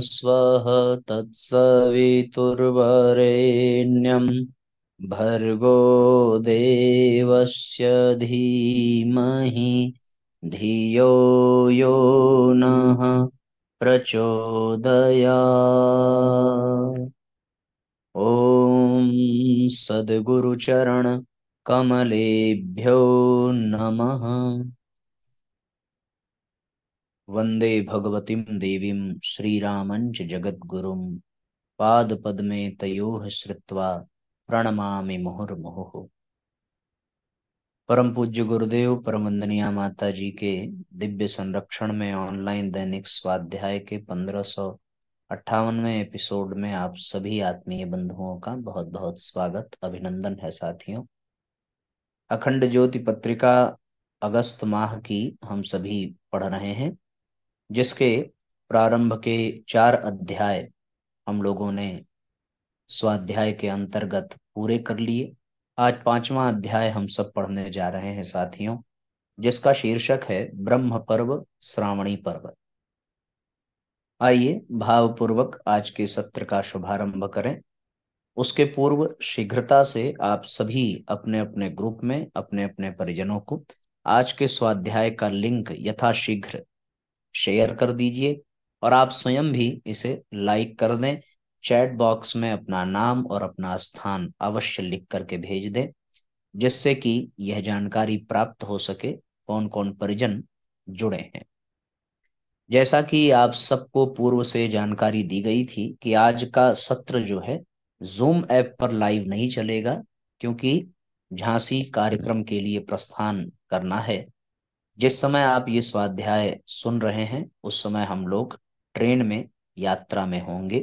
स्वः तत्सवितुर्वरेण्यं भर्गो देवस्य धीमहि धियो यो नः प्रचोदयात्। ॐ सद्गुरुचरण कमलेभ्यो नमः। वंदे भगवतीं देवीं श्रीरामञ्च जगद्गुरुं पादपद्मे तयोः श्रित्वा प्रणमामि मुहुर्मुहुः। परम पूज्य गुरुदेव परम वंदनीय माता जी के दिव्य संरक्षण में ऑनलाइन दैनिक स्वाध्याय के 1558वें एपिसोड में आप सभी आत्मीय बंधुओं का बहुत बहुत स्वागत अभिनंदन है। साथियों, अखंड ज्योति पत्रिका अगस्त माह की हम सभी पढ़ रहे हैं, जिसके प्रारंभ के 4 अध्याय हम लोगों ने स्वाध्याय के अंतर्गत पूरे कर लिए। आज 5वां अध्याय हम सब पढ़ने जा रहे हैं साथियों, जिसका शीर्षक है ब्रह्म पर्व श्रावणी पर्व। आइए भावपूर्वक आज के सत्र का शुभारंभ करें। उसके पूर्व शीघ्रता से आप सभी अपने अपने ग्रुप में अपने अपने परिजनों को आज के स्वाध्याय का लिंक यथाशीघ्र शेयर कर दीजिए और आप स्वयं भी इसे लाइक कर दें। चैट बॉक्स में अपना नाम और अपना स्थान अवश्य लिख करके भेज दें, जिससे कि यह जानकारी प्राप्त हो सके कौन कौन परिजन जुड़े हैं। जैसा कि आप सबको पूर्व से जानकारी दी गई थी कि आज का सत्र जो है जूम ऐप पर लाइव नहीं चलेगा, क्योंकि झांसी कार्यक्रम के लिए प्रस्थान करना है। जिस समय आप ये स्वाध्याय सुन रहे हैं उस समय हम लोग ट्रेन में यात्रा में होंगे।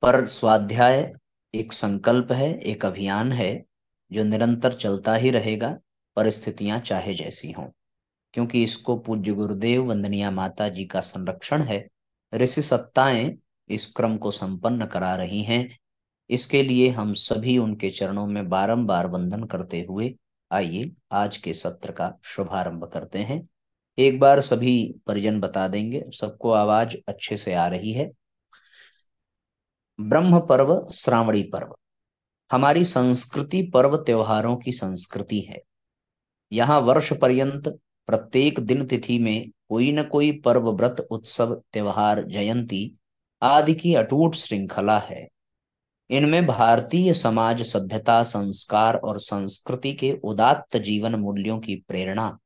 पर स्वाध्याय एक संकल्प है, एक अभियान है जो निरंतर चलता ही रहेगा, परिस्थितियां चाहे जैसी हों, क्योंकि इसको पूज्य गुरुदेव वंदनीय माता जी का संरक्षण है। ऋषि सत्ताएं इस क्रम को संपन्न करा रही हैं। इसके लिए हम सभी उनके चरणों में बारंबार वंदन करते हुए आइए आज के सत्र का शुभारंभ करते हैं। एक बार सभी परिजन बता देंगे, सबको आवाज अच्छे से आ रही है? ब्रह्म पर्व श्रावणी पर्व हमारी संस्कृति पर्व त्योहारों की संस्कृति है। यहाँ वर्ष पर्यंत प्रत्येक दिन तिथि में कोई न कोई पर्व व्रत उत्सव त्योहार जयंती आदि की अटूट श्रृंखला है। इनमें भारतीय समाज सभ्यता संस्कार और संस्कृति के उदात्त जीवन मूल्यों की प्रेरणा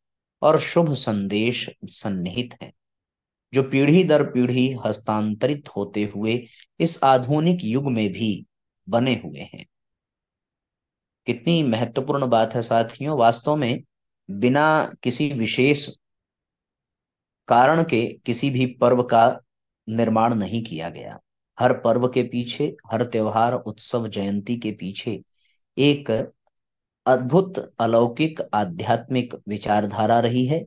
और शुभ संदेश सन्निहित हैं, जो पीढ़ी दर पीढ़ी हस्तांतरित होते हुए इस आधुनिक युग में भी बने हुए हैं। कितनी महत्वपूर्ण बात है साथियों। वास्तव में बिना किसी विशेष कारण के किसी भी पर्व का निर्माण नहीं किया गया। हर पर्व के पीछे, हर त्योहार उत्सव जयंती के पीछे एक अद्भुत अलौकिक आध्यात्मिक विचारधारा रही है,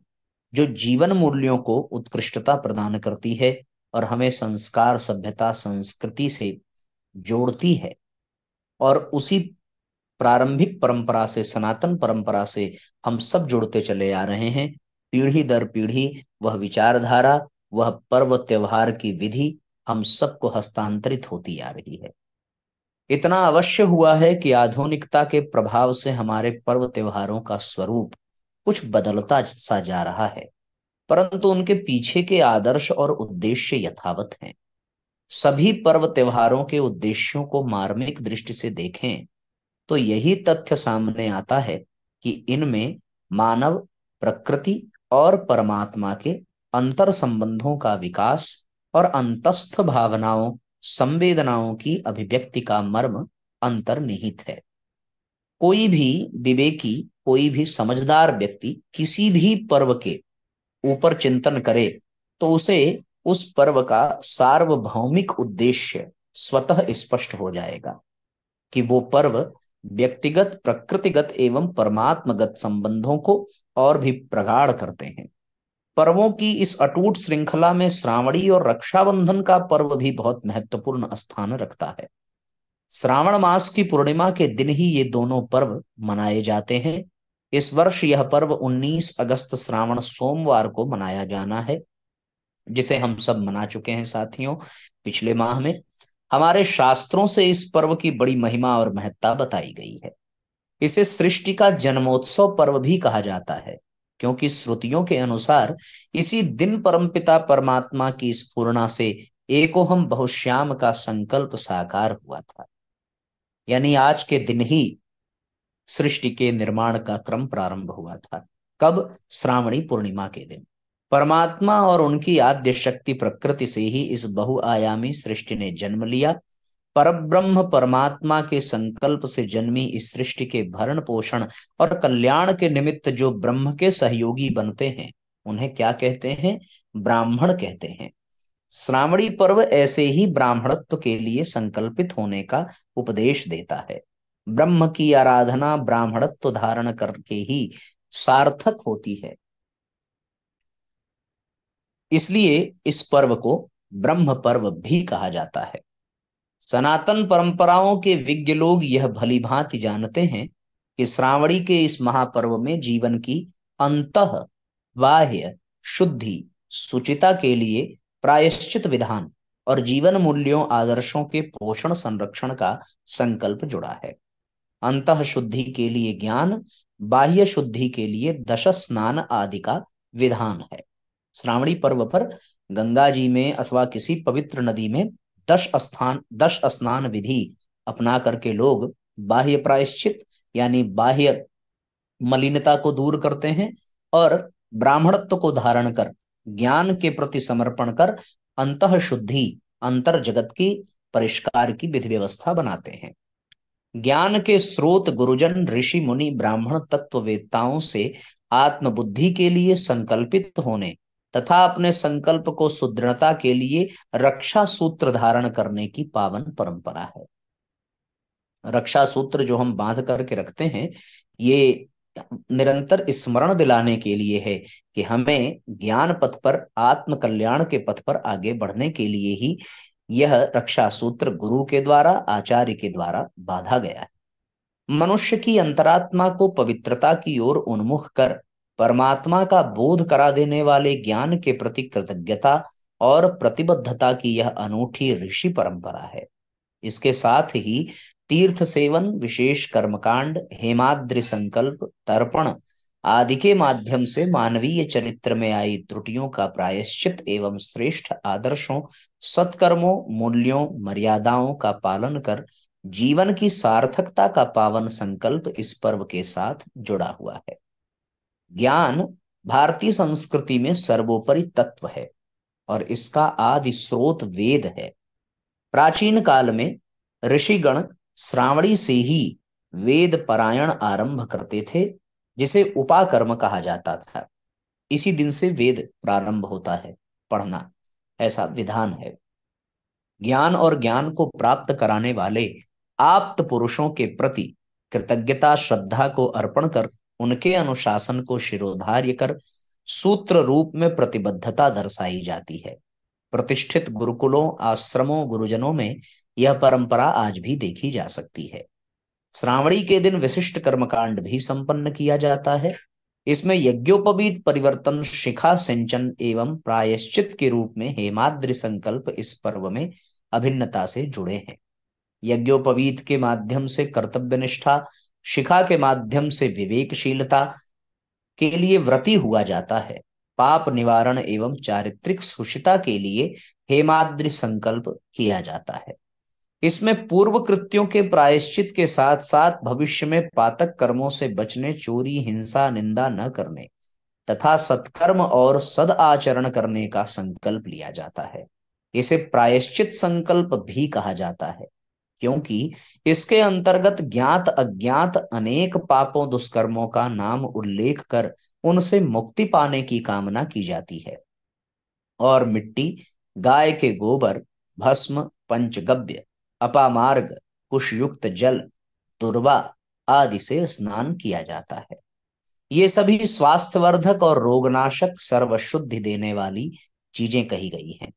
जो जीवन मूल्यों को उत्कृष्टता प्रदान करती है और हमें संस्कार सभ्यता संस्कृति से जोड़ती है। और उसी प्रारंभिक परंपरा से, सनातन परंपरा से हम सब जुड़ते चले आ रहे हैं। पीढ़ी दर पीढ़ी वह विचारधारा, वह पर्व त्योहार की विधि हम सबको हस्तांतरित होती आ रही है। इतना अवश्य हुआ है कि आधुनिकता के प्रभाव से हमारे पर्व त्योहारों का स्वरूप कुछ बदलता सा जा रहा है, परंतु उनके पीछे के आदर्श और उद्देश्य यथावत हैं। सभी पर्व त्योहारों के उद्देश्यों को मार्मिक दृष्टि से देखें तो यही तथ्य सामने आता है कि इनमें मानव, प्रकृति और परमात्मा के अंतर संबंधों का विकास और अंतस्थ भावनाओं संवेदनाओं की अभिव्यक्ति का मर्म अंतर्निहित है। कोई भी विवेकी, कोई भी समझदार व्यक्ति किसी भी पर्व के ऊपर चिंतन करे तो उसे उस पर्व का सार्वभौमिक उद्देश्य स्वतः स्पष्ट हो जाएगा कि वो पर्व व्यक्तिगत, प्रकृतिगत एवं परमात्मगत संबंधों को और भी प्रगाढ़ करते हैं। पर्वों की इस अटूट श्रृंखला में श्रावणी और रक्षाबंधन का पर्व भी बहुत महत्वपूर्ण स्थान रखता है। श्रावण मास की पूर्णिमा के दिन ही ये दोनों पर्व मनाए जाते हैं। इस वर्ष यह पर्व 19 अगस्त श्रावण सोमवार को मनाया जाना है। जिसे हम सब मना चुके हैं साथियों पिछले माह में। हमारे शास्त्रों से इस पर्व की बड़ी महिमा और महत्ता बताई गई है। इसे सृष्टि का जन्मोत्सव पर्व भी कहा जाता है, क्योंकि श्रुतियों के अनुसार इसी दिन परमपिता परमात्मा की स्फुरना से एकोहम बहुश्याम का संकल्प साकार हुआ था। यानी आज के दिन ही सृष्टि के निर्माण का क्रम प्रारंभ हुआ था। कब? श्रावणी पूर्णिमा के दिन। परमात्मा और उनकी आद्य शक्ति प्रकृति से ही इस बहुआयामी सृष्टि ने जन्म लिया। परब्रह्म परमात्मा के संकल्प से जन्मी इस सृष्टि के भरण पोषण और कल्याण के निमित्त जो ब्रह्म के सहयोगी बनते हैं, उन्हें क्या कहते हैं? ब्राह्मण कहते हैं। श्रावणी पर्व ऐसे ही ब्राह्मणत्व के लिए संकल्पित होने का उपदेश देता है। ब्रह्म की आराधना ब्राह्मणत्व धारण करके ही सार्थक होती है। इसलिए इस पर्व को ब्रह्म पर्व भी कहा जाता है। सनातन परंपराओं के विज्ञ लोग यह भली भांति जानते हैं कि श्रावणी के इस महापर्व में जीवन की अंतः बाह्य शुद्धि सुचिता के लिए प्रायश्चित विधान और जीवन मूल्यों आदर्शों के पोषण संरक्षण का संकल्प जुड़ा है। अंतः शुद्धि के लिए ज्ञान, बाह्य शुद्धि के लिए दश स्नान आदि का विधान है। श्रावणी पर्व पर गंगा जी में अथवा किसी पवित्र नदी में 10 स्नान विधि अपना करके लोग बाह्य प्रायश्चित यानी बाह्य मलिनता को दूर करते हैं और ब्राह्मणत्व को धारण कर ज्ञान के प्रति समर्पण कर अंतः शुद्धि अंतर जगत की परिष्कार की विधि व्यवस्था बनाते हैं। ज्ञान के स्रोत गुरुजन ऋषि मुनि ब्राह्मण तत्ववेत्ताओं से आत्मबुद्धि के लिए संकल्पित होने तथा अपने संकल्प को सुदृढ़ता के लिए रक्षा सूत्र धारण करने की पावन परंपरा है। रक्षा सूत्र जो हम बांध करके रखते हैं, ये निरंतर स्मरण दिलाने के लिए है कि हमें ज्ञान पथ पर, आत्म कल्याण के पथ पर आगे बढ़ने के लिए ही यह रक्षा सूत्र गुरु के द्वारा, आचार्य के द्वारा बांधा गया है। मनुष्य की अंतरात्मा को पवित्रता की ओर उन्मुख कर परमात्मा का बोध करा देने वाले ज्ञान के प्रति कृतज्ञता और प्रतिबद्धता की यह अनूठी ऋषि परंपरा है। इसके साथ ही तीर्थ सेवन, विशेष कर्मकांड, हेमाद्रि संकल्प, तर्पण आदि के माध्यम से मानवीय चरित्र में आई त्रुटियों का प्रायश्चित एवं श्रेष्ठ आदर्शों, सत्कर्मों, मूल्यों, मर्यादाओं का पालन कर जीवन की सार्थकता का पावन संकल्प इस पर्व के साथ जुड़ा हुआ है। ज्ञान भारतीय संस्कृति में सर्वोपरि तत्व है और इसका आदि स्रोत वेद है। प्राचीन काल में ऋषिगण श्रावणी से ही वेद पारायण आरंभ करते थे, जिसे उपाकर्म कहा जाता था। इसी दिन से वेद प्रारंभ होता है पढ़ना, ऐसा विधान है। ज्ञान और ज्ञान को प्राप्त कराने वाले आप्त पुरुषों के प्रति कृतज्ञता श्रद्धा को अर्पण कर उनके अनुशासन को शिरोधार्य कर सूत्र रूप में प्रतिबद्धता दर्शाई जाती है। प्रतिष्ठित गुरुकुलों, आश्रमों, गुरुजनों में यह परंपरा आज भी देखी जा सकती है। श्रावणी के दिन विशिष्ट कर्मकांड भी संपन्न किया जाता है। इसमें यज्ञोपवीत परिवर्तन, शिखा सिंचन एवं प्रायश्चित के रूप में हेमाद्रि संकल्प इस पर्व में अभिन्नता से जुड़े हैं। यज्ञोपवीत के माध्यम से कर्तव्य निष्ठा, शिखा के माध्यम से विवेकशीलता के लिए व्रती हुआ जाता है। पाप निवारण एवं चारित्रिक सुचिता के लिए हेमाद्रि संकल्प किया जाता है। इसमें पूर्व कृत्यों के प्रायश्चित के साथ साथ भविष्य में पातक कर्मों से बचने, चोरी, हिंसा, निंदा न करने तथा सत्कर्म और सद आचरण करने का संकल्प लिया जाता है। इसे प्रायश्चित संकल्प भी कहा जाता है, क्योंकि इसके अंतर्गत ज्ञात अज्ञात अनेक पापों, दुष्कर्मों का नाम उल्लेख कर उनसे मुक्ति पाने की कामना की जाती है। और मिट्टी, गाय के गोबर, भस्म, पंचगव्य, अपामार्ग, कुशयुक्त जल, दुर्वा आदि से स्नान किया जाता है। ये सभी स्वास्थ्यवर्धक और रोगनाशक, सर्वशुद्धि देने वाली चीजें कही गई हैं।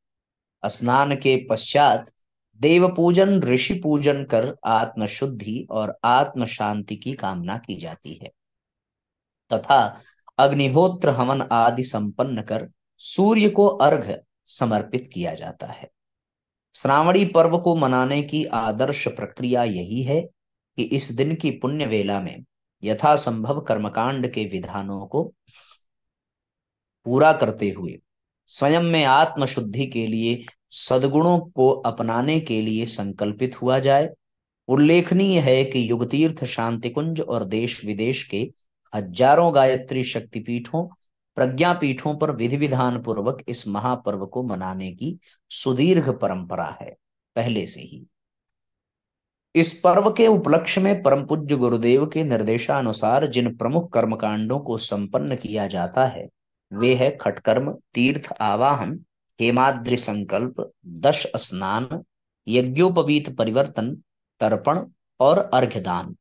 स्नान के पश्चात देव पूजन, ऋषि पूजन कर आत्म शुद्धि और आत्म शांति की कामना की जाती है तथा अग्निहोत्र, हवन आदि संपन्न कर सूर्य को अर्घ्य समर्पित किया जाता है। श्रावणी पर्व को मनाने की आदर्श प्रक्रिया यही है कि इस दिन की पुण्य वेला में यथासंभव कर्मकांड के विधानों को पूरा करते हुए स्वयं में आत्मशुद्धि के लिए सद्गुणों को अपनाने के लिए संकल्पित हुआ जाए। उल्लेखनीय है कि युगतीर्थ शांतिकुंज और देश विदेश के हजारों गायत्री शक्तिपीठों प्रज्ञापीठों पर विधि विधान पूर्वक इस महापर्व को मनाने की सुदीर्घ परंपरा है पहले से ही। इस पर्व के उपलक्ष्य में परम पूज्य गुरुदेव के निर्देशानुसार जिन प्रमुख कर्मकांडों को संपन्न किया जाता है वे है खटकर्म, तीर्थ आवाहन, हेमाद्रि संकल्प, दश स्नान, यज्ञोपवीत परिवर्तन, तर्पण और अर्घ्यदान।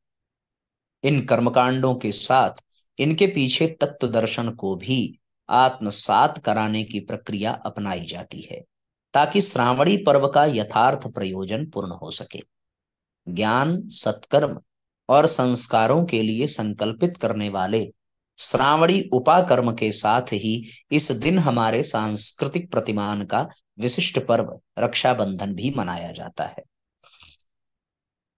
इन कर्मकांडों के साथ इनके पीछे तत्व दर्शन को भी आत्मसात कराने की प्रक्रिया अपनाई जाती है ताकि श्रावणी पर्व का यथार्थ प्रयोजन पूर्ण हो सके। ज्ञान, सत्कर्म और संस्कारों के लिए संकल्पित करने वाले श्रावणी उपाकर्म के साथ ही इस दिन हमारे सांस्कृतिक प्रतिमान का विशिष्ट पर्व रक्षाबंधन भी मनाया जाता है।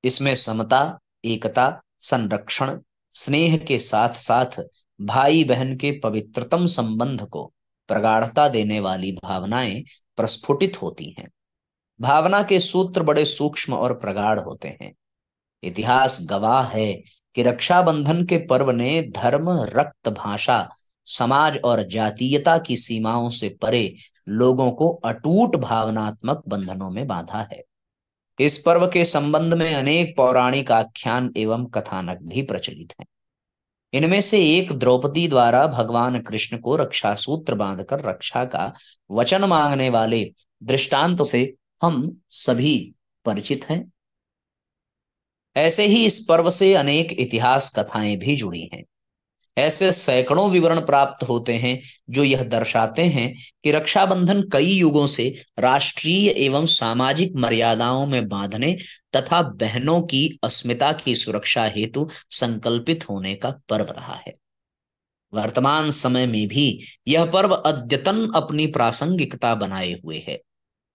इसमें समता, एकता, संरक्षण, स्नेह के साथ साथ भाई बहन के पवित्रतम संबंध को प्रगाढ़ता देने वाली भावनाएं प्रस्फुटित होती हैं। भावना के सूत्र बड़े सूक्ष्म और प्रगाढ़ होते हैं। इतिहास गवाह है कि रक्षाबंधन के पर्व ने धर्म, रक्त, भाषा, समाज और जातीयता की सीमाओं से परे लोगों को अटूट भावनात्मक बंधनों में बांधा है। इस पर्व के संबंध में अनेक पौराणिक आख्यान एवं कथानक भी प्रचलित हैं। इनमें से एक द्रौपदी द्वारा भगवान कृष्ण को रक्षा सूत्र बांधकर रक्षा का वचन मांगने वाले दृष्टांत से हम सभी परिचित हैं। ऐसे ही इस पर्व से अनेक इतिहास कथाएं भी जुड़ी हैं। ऐसे सैकड़ों विवरण प्राप्त होते हैं जो यह दर्शाते हैं कि रक्षाबंधन कई युगों से राष्ट्रीय एवं सामाजिक मर्यादाओं में बांधने तथा बहनों की अस्मिता की सुरक्षा हेतु संकल्पित होने का पर्व रहा है। वर्तमान समय में भी यह पर्व अद्यतन अपनी प्रासंगिकता बनाए हुए है।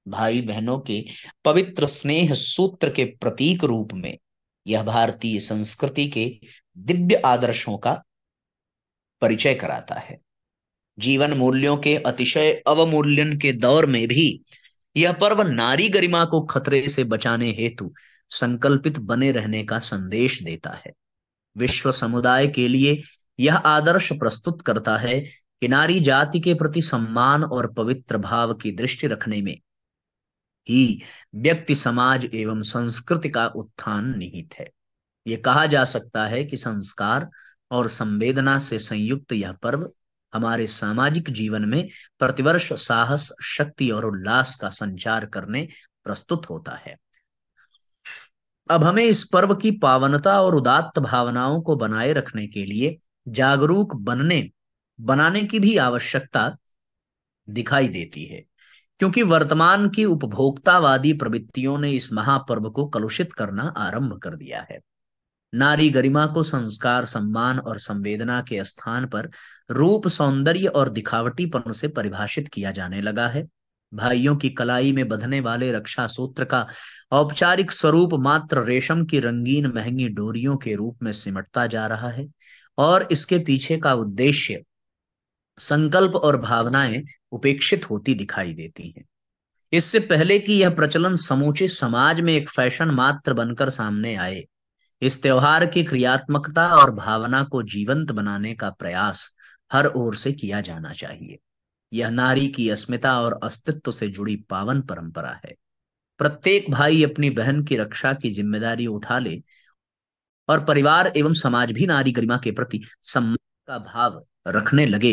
भाई बहनों के पवित्र स्नेह सूत्र के प्रतीक रूप में यह भारतीय संस्कृति के दिव्य आदर्शों का परिचय कराता है। जीवन मूल्यों के अतिशय अवमूल्यन के दौर में भी यह पर्व नारी गरिमा को खतरे से बचाने हेतु संकल्पित बने रहने का संदेश देता है। विश्व समुदाय के लिए यह आदर्श प्रस्तुत करता है कि नारी जाति के प्रति सम्मान और पवित्र भाव की दृष्टि रखने में ही व्यक्ति, समाज एवं संस्कृति का उत्थान निहित है। ये कहा जा सकता है कि संस्कार और संवेदना से संयुक्त यह पर्व हमारे सामाजिक जीवन में प्रतिवर्ष साहस, शक्ति और उल्लास का संचार करने प्रस्तुत होता है। अब हमें इस पर्व की पावनता और उदात्त भावनाओं को बनाए रखने के लिए जागरूक बनाने की भी आवश्यकता दिखाई देती है, क्योंकि वर्तमान की उपभोक्तावादी प्रवृत्तियों ने इस महापर्व को कलुषित करना आरंभ कर दिया है। नारी गरिमा को संस्कार, सम्मान और संवेदना के स्थान पर रूप, सौंदर्य और दिखावटीपन से परिभाषित किया जाने लगा है। भाइयों की कलाई में बंधने वाले रक्षा सूत्र का औपचारिक स्वरूप मात्र रेशम की रंगीन महंगी डोरियों के रूप में सिमटता जा रहा है और इसके पीछे का उद्देश्य, संकल्प और भावनाएं उपेक्षित होती दिखाई देती हैं। इससे पहले कि यह प्रचलन समूचे समाज में एक फैशन मात्र बनकर सामने आए, इस त्योहार की क्रियात्मकता और भावना को जीवंत बनाने का प्रयास हर ओर से किया जाना चाहिए। यह नारी की अस्मिता और अस्तित्व से जुड़ी पावन परंपरा है। प्रत्येक भाई अपनी बहन की रक्षा की जिम्मेदारी उठा ले और परिवार एवं समाज भी नारी गरिमा के प्रति सम्मान का भाव रखने लगे।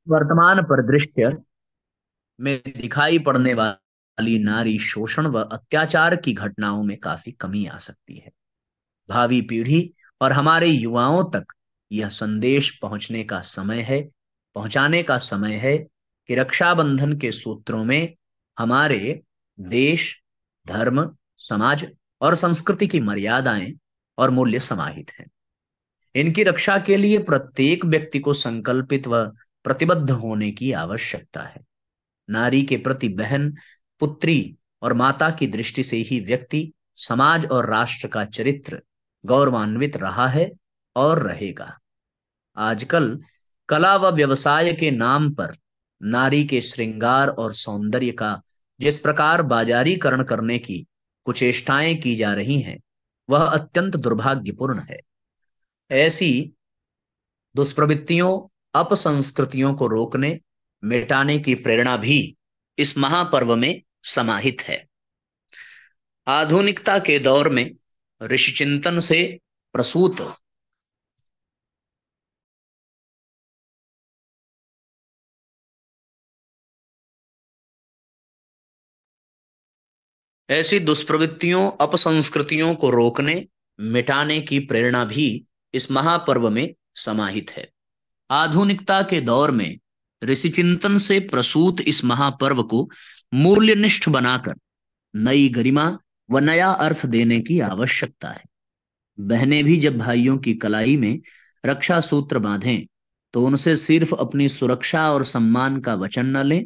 वर्तमान परिदृश्य में दिखाई पड़ने वाली नारी शोषण व अत्याचार की घटनाओं में काफी कमी आ सकती है। भावी पीढ़ी और हमारे युवाओं तक यह संदेश पहुंचाने का समय है कि रक्षाबंधन के सूत्रों में हमारे देश, धर्म, समाज और संस्कृति की मर्यादाएं और मूल्य समाहित हैं। इनकी रक्षा के लिए प्रत्येक व्यक्ति को संकल्पित व प्रतिबद्ध होने की आवश्यकता है। नारी के प्रति बहन, पुत्री और माता की दृष्टि से ही व्यक्ति, समाज और राष्ट्र का चरित्र गौरवान्वित रहा है और रहेगा। आजकल कला व व्यवसाय के नाम पर नारी के श्रृंगार और सौंदर्य का जिस प्रकार बाजारीकरण करने की कुचेष्टाएं की जा रही हैं, वह अत्यंत दुर्भाग्यपूर्ण है। ऐसी दुष्प्रवृत्तियों, अपसंस्कृतियों को रोकने, मिटाने की प्रेरणा भी इस महापर्व में समाहित है। आधुनिकता के दौर में ऋषि चिंतन से प्रसूत ऐसी दुष्प्रवृत्तियों, अपसंस्कृतियों को रोकने, मिटाने की प्रेरणा भी इस महापर्व में समाहित है। आधुनिकता के दौर में ऋषि चिंतन से प्रसूत इस महापर्व को मूल्यनिष्ठ बनाकर नई गरिमा व नया अर्थ देने की आवश्यकता है। बहनें भी जब भाइयों की कलाई में रक्षा सूत्र बांधें, तो उनसे सिर्फ अपनी सुरक्षा और सम्मान का वचन न लें,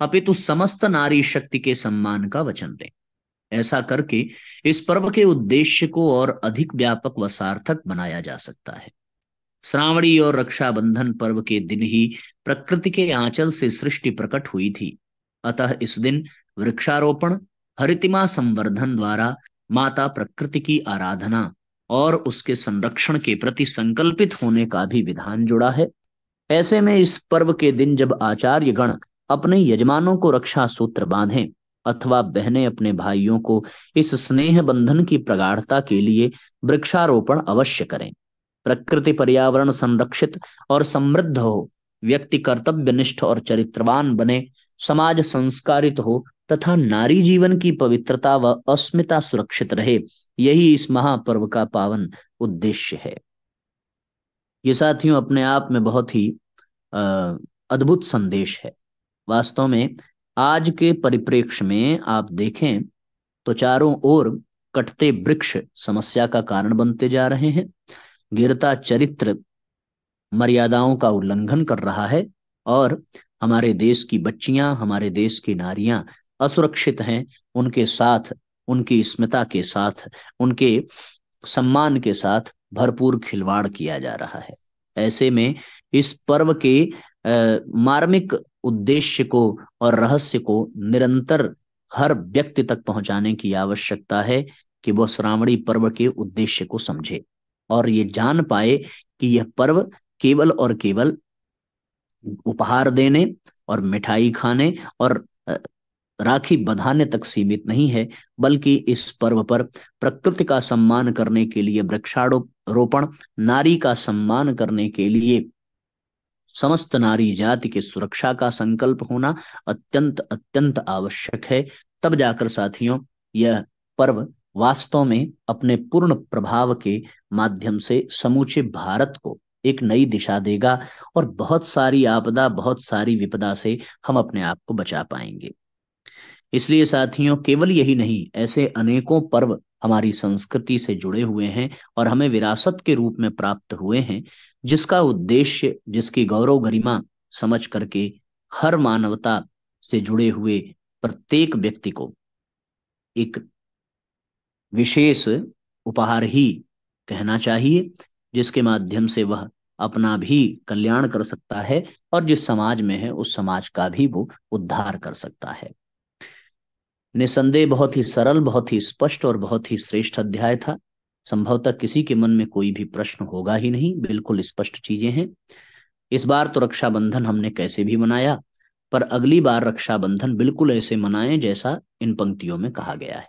अपितु समस्त नारी शक्ति के सम्मान का वचन लें। ऐसा करके इस पर्व के उद्देश्य को और अधिक व्यापक व सार्थक बनाया जा सकता है। श्रावणी और रक्षाबंधन पर्व के दिन ही प्रकृति के आंचल से सृष्टि प्रकट हुई थी। अतः इस दिन वृक्षारोपण, हरितिमा संवर्धन द्वारा माता प्रकृति की आराधना और उसके संरक्षण के प्रति संकल्पित होने का भी विधान जुड़ा है। ऐसे में इस पर्व के दिन जब आचार्य गण अपने यजमानों को रक्षा सूत्र बांधें अथवा बहनें अपने भाइयों को इस स्नेह बंधन की प्रगाढ़ता के लिए वृक्षारोपण अवश्य करें। प्रकृति पर्यावरण संरक्षित और समृद्ध हो, व्यक्ति कर्तव्यनिष्ठ और चरित्रवान बने, समाज संस्कारित हो तथा नारी जीवन की पवित्रता व अस्मिता सुरक्षित रहे, यही इस महापर्व का पावन उद्देश्य है। ये साथियों अपने आप में बहुत ही अद्भुत संदेश है। वास्तव में आज के परिप्रेक्ष्य में आप देखें तो चारों ओर कटते वृक्ष समस्या का कारण बनते जा रहे हैं। गिरता चरित्र मर्यादाओं का उल्लंघन कर रहा है और हमारे देश की बच्चियां, हमारे देश की नारियां असुरक्षित हैं। उनके साथ, उनकी स्मिता के साथ, उनके सम्मान के साथ भरपूर खिलवाड़ किया जा रहा है। ऐसे में इस पर्व के मार्मिक उद्देश्य को और रहस्य को निरंतर हर व्यक्ति तक पहुंचाने की आवश्यकता है कि वह श्रावणी पर्व के उद्देश्य को समझे और ये जान पाए कि यह पर्व केवल और केवल उपहार देने और मिठाई खाने और राखी बंधाने तक सीमित नहीं है, बल्कि इस पर्व पर प्रकृति का सम्मान करने के लिए वृक्षारोपण, नारी का सम्मान करने के लिए समस्त नारी जाति की सुरक्षा का संकल्प होना अत्यंत अत्यंत आवश्यक है। तब जाकर साथियों यह पर्व वास्तव में अपने पूर्ण प्रभाव के माध्यम से समूचे भारत को एक नई दिशा देगा और बहुत सारी आपदा, बहुत सारी विपदा से हम अपने आप को बचा पाएंगे। इसलिए साथियों केवल यही नहीं, ऐसे अनेकों पर्व हमारी संस्कृति से जुड़े हुए हैं और हमें विरासत के रूप में प्राप्त हुए हैं, जिसका उद्देश्य, जिसकी गौरव गरिमा समझ करके हर मानवता से जुड़े हुए प्रत्येक व्यक्ति को एक विशेष उपहार ही कहना चाहिए, जिसके माध्यम से वह अपना भी कल्याण कर सकता है और जिस समाज में है उस समाज का भी वो उद्धार कर सकता है। निसंदेह बहुत ही सरल, बहुत ही स्पष्ट और बहुत ही श्रेष्ठ अध्याय था। संभवतः किसी के मन में कोई भी प्रश्न होगा ही नहीं, बिल्कुल स्पष्ट चीजें हैं। इस बार तो रक्षाबंधन हमने कैसे भी मनाया, पर अगली बार रक्षाबंधन बिल्कुल ऐसे मनाएं जैसा इन पंक्तियों में कहा गया है।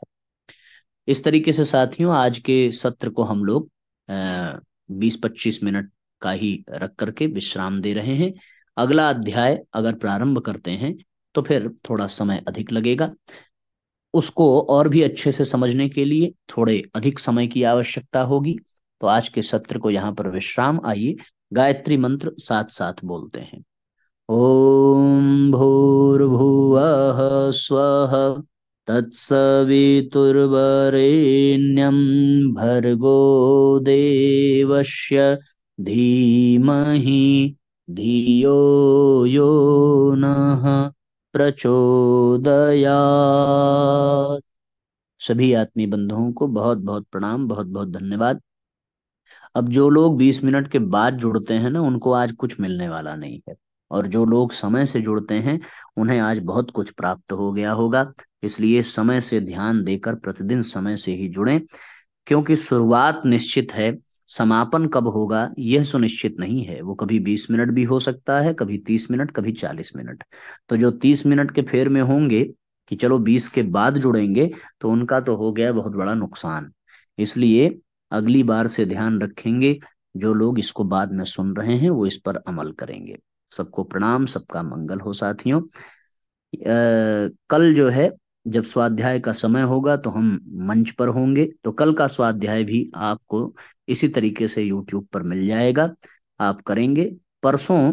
इस तरीके से साथियों आज के सत्र को हम लोग 20-25 मिनट का ही रख करके विश्राम दे रहे हैं। अगला अध्याय अगर प्रारंभ करते हैं तो फिर थोड़ा समय अधिक लगेगा। उसको और भी अच्छे से समझने के लिए थोड़े अधिक समय की आवश्यकता होगी। तो आज के सत्र को यहाँ पर विश्राम। आइए गायत्री मंत्र साथ साथ बोलते हैं। ओम भूर्भुवः स्वः तत्सवितुर्वरेण्यं भर्गो देवस्य धीमहि धियो यो नः प्रचोदयात्। सभी आत्मीय बंधुओं को बहुत बहुत प्रणाम, बहुत बहुत धन्यवाद। अब जो लोग 20 मिनट के बाद जुड़ते हैं ना, उनको आज कुछ मिलने वाला नहीं है, और जो लोग समय से जुड़ते हैं उन्हें आज बहुत कुछ प्राप्त हो गया होगा। इसलिए समय से ध्यान देकर प्रतिदिन समय से ही जुड़ें, क्योंकि शुरुआत निश्चित है, समापन कब होगा यह सुनिश्चित नहीं है। वो कभी 20 मिनट भी हो सकता है, कभी 30 मिनट, कभी 40 मिनट। तो जो 30 मिनट के फेर में होंगे कि चलो 20 के बाद जुड़ेंगे, तो उनका तो हो गया बहुत बड़ा नुकसान। इसलिए अगली बार से ध्यान रखेंगे, जो लोग इसको बाद में सुन रहे हैं वो इस पर अमल करेंगे। सबको प्रणाम, सबका मंगल हो साथियों। कल जो है, जब स्वाध्याय का समय होगा तो हम मंच पर होंगे, तो कल का स्वाध्याय भी आपको इसी तरीके से YouTube पर मिल जाएगा, आप करेंगे। परसों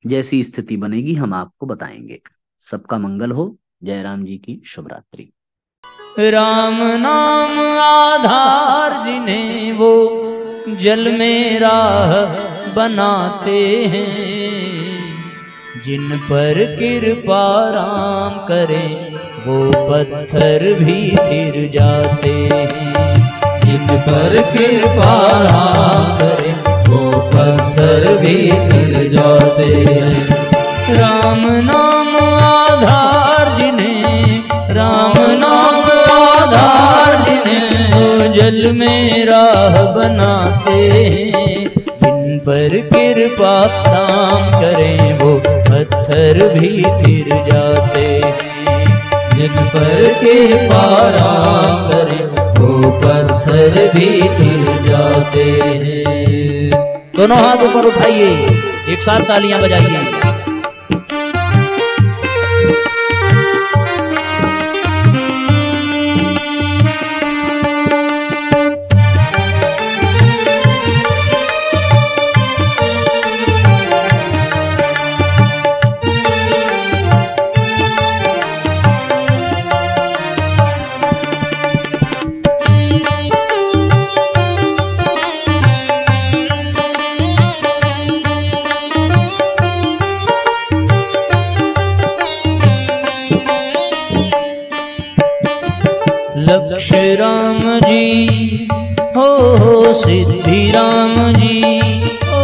जैसी स्थिति बनेगी हम आपको बताएंगे। सबका मंगल हो। जय राम जी की शुभ रात्रि। राम नाम आधार जिन्हें वो जल में राह बनाते हैं, जिन पर कृपा राम करे वो पत्थर भी थिर जाते हैं। जिन पर कृपा राम करे वो पत्थर भी थिर जाते हैं। राम नाम आधार जिन्हें, राम नाम आधार जिन्हें वो जल में राह बनाते हैं। जिन पर कृपा राम करें वो पत्थर भी थिर जाते हैं। जिन पर कृपा राम करें वो पत्थर भी थिर जाते हैं। दोनों हाथ ऊपर उठाइए, एक साथ तालियां बजाइए। लक्ष्य राम जी हो सिद्धि राम जी, हो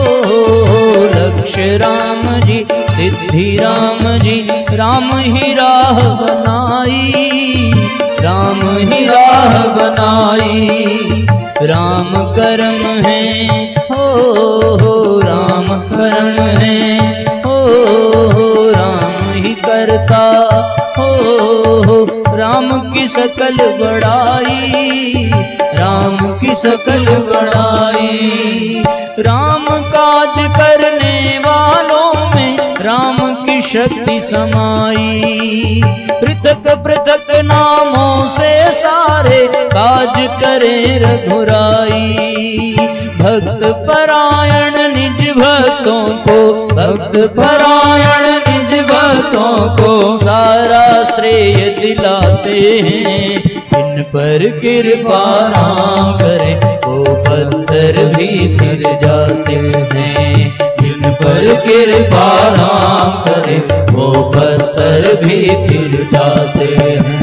लक्ष्य राम जी सिद्धि राम जी। राम ही राह बनाई, राम ही राह बनाई। राम कर्म है हो राम कर्म है हो राम ही करता हो। राम की सकल बड़ाई, राम की सकल बड़ाई। राम काज करने वालों में राम की शक्ति समाई। पृथक पृथक नामों से सारे काज करे रघुराई। भक्त परायण निज भक्तों को, भक्त परायण निज भक्तों को सारा श्रेय दिलाते हैं। जिन पर कृपा राम करे वो पत्थर भी थिर जाते हैं। जिन पर कृपा राम करे वो पत्थर भी थिर जाते हैं।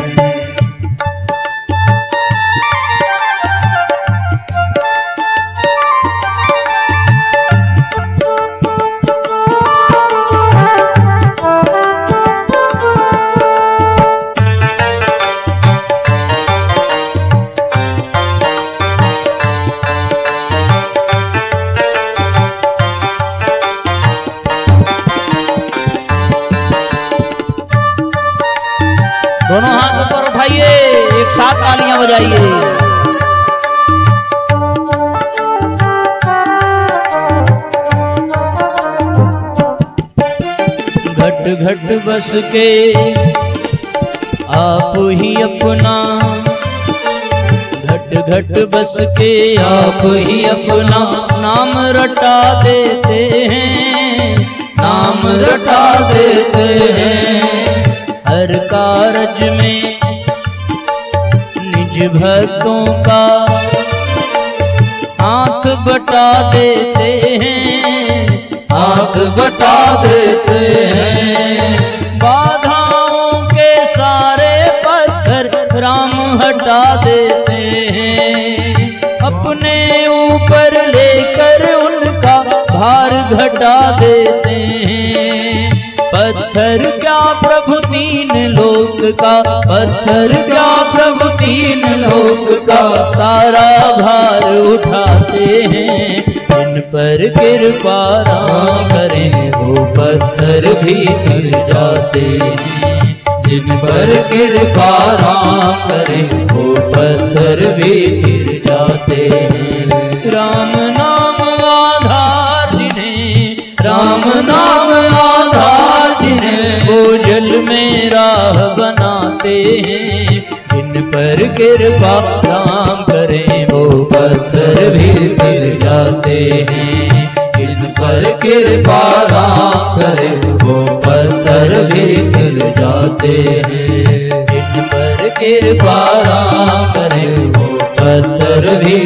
दोनों हाथ ऊपर उठाइए, एक साथ तालियां बजाइए। घट घट बस के आप ही अपना, घट घट बस के आप ही अपना नाम रटा देते हैं, नाम रटा देते हैं। हर कारज में निज भक्तों का हाथ बटा देते हैं, हाथ बटा देते हैं। बाधा हटा देते हैं। अपने ऊपर लेकर उनका भार घटा देते हैं। पत्थर क्या प्रभु तीन लोक का, पत्थर क्या प्रभु तीन लोक का, सारा भार उठाते हैं। जिन पर कृपा राम करें वो पत्थर भी गिर जाते हैं। जिन पर कृपा राम करें वो पत्थर भी गिर जाते हैं। राम नाम आधार जिन्हें, राम नाम आधार जिन्हें, वो जल में राह बनाते हैं। जिन पर कृपा राम करें वो पत्थर भी गिर जाते हैं। जिन पर कृपा राम करें वो पत्थर भी गिर जाते हैं। जिन पर कृपा राम करें वो पत्थर भी